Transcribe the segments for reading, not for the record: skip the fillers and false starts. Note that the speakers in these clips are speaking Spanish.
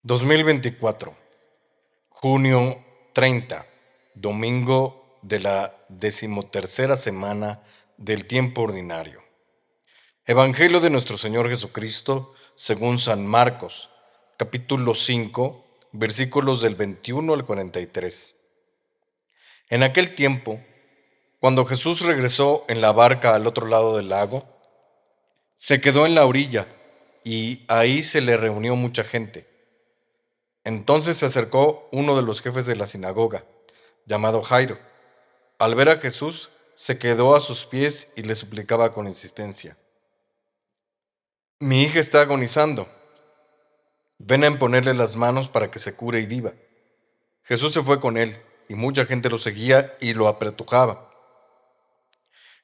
2024, junio 30, domingo de la 13ª semana del tiempo ordinario. Evangelio de nuestro Señor Jesucristo según San Marcos, capítulo 5, versículos del 21 al 43. En aquel tiempo, cuando Jesús regresó en la barca al otro lado del lago, se quedó en la orilla y ahí se le reunió mucha gente. Entonces se acercó uno de los jefes de la sinagoga, llamado Jairo. Al ver a Jesús, se quedó a sus pies y le suplicaba con insistencia: Mi hija está agonizando. Ven a imponerle las manos para que se cure y viva. Jesús se fue con él, y mucha gente lo seguía y lo apretujaba.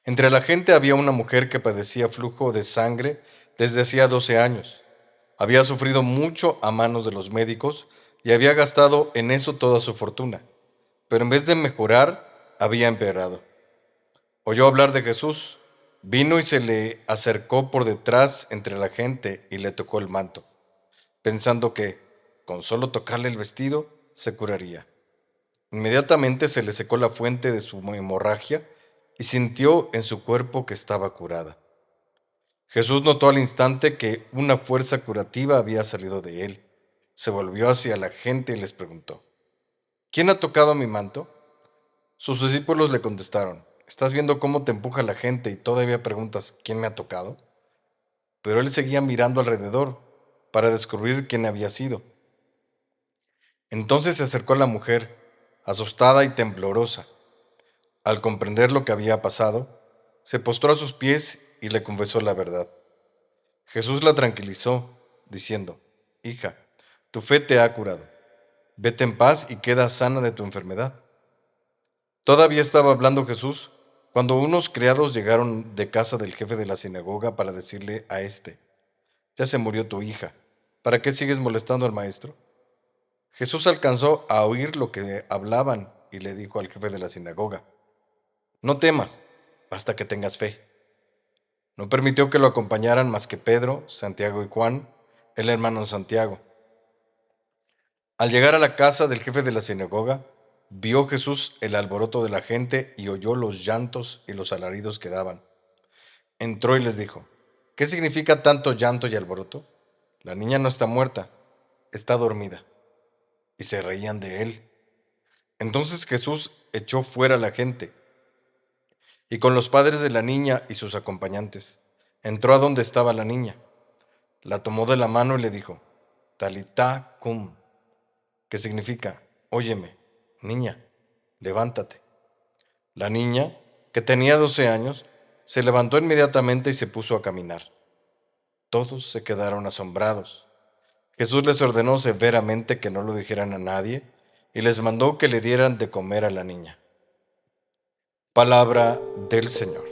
Entre la gente había una mujer que padecía flujo de sangre desde hacía 12 años. Había sufrido mucho a manos de los médicos y había gastado en eso toda su fortuna, pero en vez de mejorar, había empeorado. Oyó hablar de Jesús, vino y se le acercó por detrás entre la gente y le tocó el manto, pensando que, con solo tocarle el vestido, se curaría. Inmediatamente se le secó la fuente de su hemorragia y sintió en su cuerpo que estaba curada. Jesús notó al instante que una fuerza curativa había salido de él. Se volvió hacia la gente y les preguntó: ¿Quién ha tocado mi manto? Sus discípulos le contestaron: ¿Estás viendo cómo te empuja la gente y todavía preguntas quién me ha tocado? Pero él seguía mirando alrededor para descubrir quién había sido. Entonces se acercó la mujer, asustada y temblorosa. Al comprender lo que había pasado, se postró a sus pies y le confesó la verdad. Jesús la tranquilizó, diciendo: Hija, tu fe te ha curado. Vete en paz y queda sana de tu enfermedad. Todavía estaba hablando Jesús cuando unos criados llegaron de casa del jefe de la sinagoga para decirle a éste: Ya se murió tu hija. ¿Para qué sigues molestando al maestro? Jesús alcanzó a oír lo que hablaban y le dijo al jefe de la sinagoga: No temas, basta que tengas fe. No permitió que lo acompañaran más que Pedro, Santiago y Juan, el hermano Santiago. Al llegar a la casa del jefe de la sinagoga, vio Jesús el alboroto de la gente y oyó los llantos y los alaridos que daban. Entró y les dijo: ¿Qué significa tanto llanto y alboroto? La niña no está muerta, está dormida. Y se reían de él. Entonces Jesús echó fuera a la gente, y con los padres de la niña y sus acompañantes, entró a donde estaba la niña. La tomó de la mano y le dijo: Talitá cum, que significa: Óyeme, niña, levántate. La niña, que tenía 12 años, se levantó inmediatamente y se puso a caminar. Todos se quedaron asombrados. Jesús les ordenó severamente que no lo dijeran a nadie y les mandó que le dieran de comer a la niña. Palabra del Señor.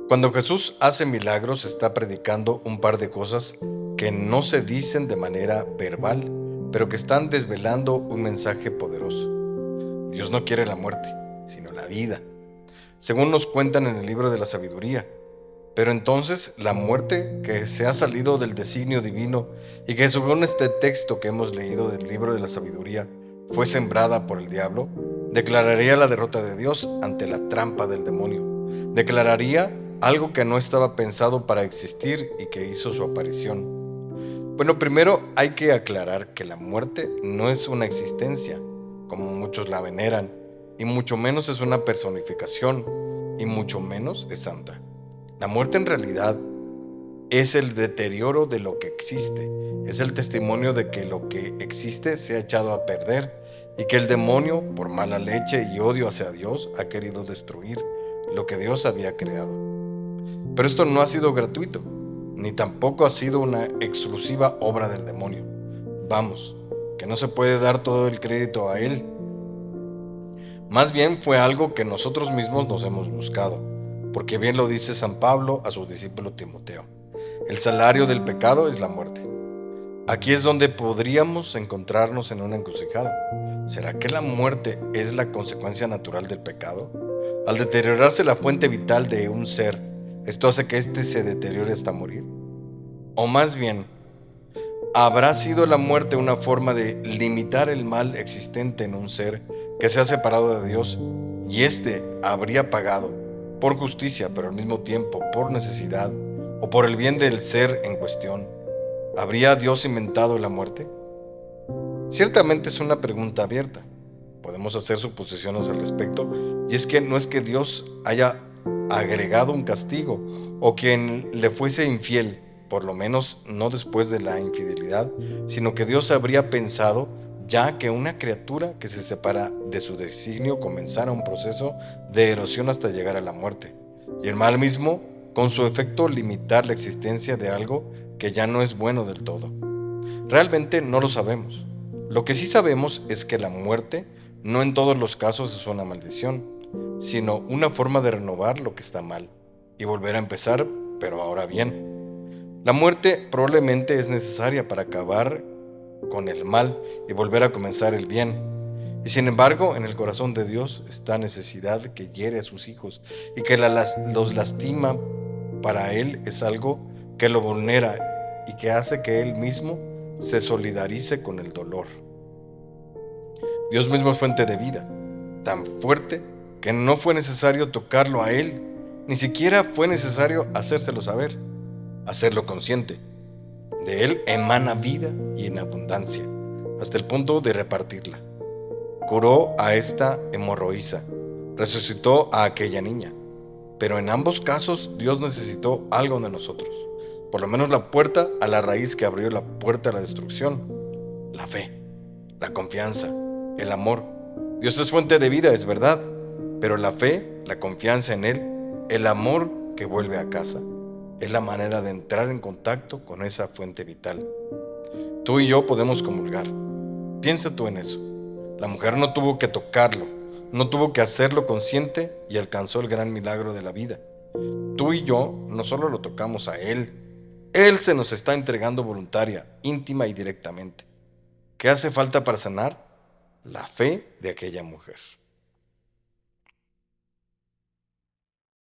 Cuando Jesús hace milagros, está predicando un par de cosas que no se dicen de manera verbal, pero que están desvelando un mensaje poderoso. Dios no quiere la muerte, sino la vida, según nos cuentan en el libro de la sabiduría. Pero entonces la muerte que se ha salido del designio divino y que según este texto que hemos leído del libro de la sabiduría fue sembrada por el diablo, declararía la derrota de Dios ante la trampa del demonio. Declararía algo que no estaba pensado para existir y que hizo su aparición. Bueno, primero hay que aclarar que la muerte no es una existencia, como muchos la veneran, y mucho menos es una personificación, y mucho menos es santa. La muerte en realidad es el deterioro de lo que existe, es el testimonio de que lo que existe se ha echado a perder y que el demonio, por mala leche y odio hacia Dios, ha querido destruir lo que Dios había creado. Pero esto no ha sido gratuito, ni tampoco ha sido una exclusiva obra del demonio. Vamos, que no se puede dar todo el crédito a él. Más bien fue algo que nosotros mismos nos hemos buscado, porque bien lo dice San Pablo a su discípulo Timoteo: el salario del pecado es la muerte. Aquí es donde podríamos encontrarnos en una encrucijada. ¿Será que la muerte es la consecuencia natural del pecado? Al deteriorarse la fuente vital de un ser, ¿esto hace que éste se deteriore hasta morir? O más bien, ¿Habrá sido la muerte una forma de limitar el mal existente en un ser que se ha separado de Dios y éste habría pagado por justicia, pero al mismo tiempo por necesidad o por el bien del ser en cuestión? ¿Habría Dios inventado la muerte? Ciertamente es una pregunta abierta. Podemos hacer suposiciones al respecto, y es que no es que Dios haya agregado un castigo o quien le fuese infiel, por lo menos no después de la infidelidad, sino que Dios habría pensado ya que una criatura que se separa de su designio comenzara un proceso de erosión hasta llegar a la muerte, y el mal mismo, con su efecto limitar la existencia de algo que ya no es bueno del todo. Realmente no lo sabemos. Lo que sí sabemos es que la muerte no en todos los casos es una maldición, sino una forma de renovar lo que está mal y volver a empezar, pero ahora bien. La muerte probablemente es necesaria para acabar con el mal y volver a comenzar el bien. Y sin embargo, en el corazón de Dios está necesidad que hiere a sus hijos y que los lastima. Para Él es algo que lo vulnera y que hace que Él mismo se solidarice con el dolor. Dios mismo es fuente de vida, tan fuerte que no fue necesario tocarlo a Él, ni siquiera fue necesario hacérselo saber, hacerlo consciente. De Él emana vida y en abundancia, hasta el punto de repartirla. Curó a esta hemorroísa, resucitó a aquella niña, pero en ambos casos Dios necesitó algo de nosotros, por lo menos la puerta a la raíz que abrió la puerta a la destrucción: la fe, la confianza, el amor. Dios es fuente de vida, es verdad, pero la fe, la confianza en Él, el amor que vuelve a casa, es la manera de entrar en contacto con esa fuente vital. Tú y yo podemos comulgar. Piensa tú en eso. La mujer no tuvo que tocarlo, no tuvo que hacerlo consciente y alcanzó el gran milagro de la vida. Tú y yo no solo lo tocamos a Él, Él se nos está entregando voluntaria, íntima y directamente. ¿Qué hace falta para sanar? La fe de aquella mujer.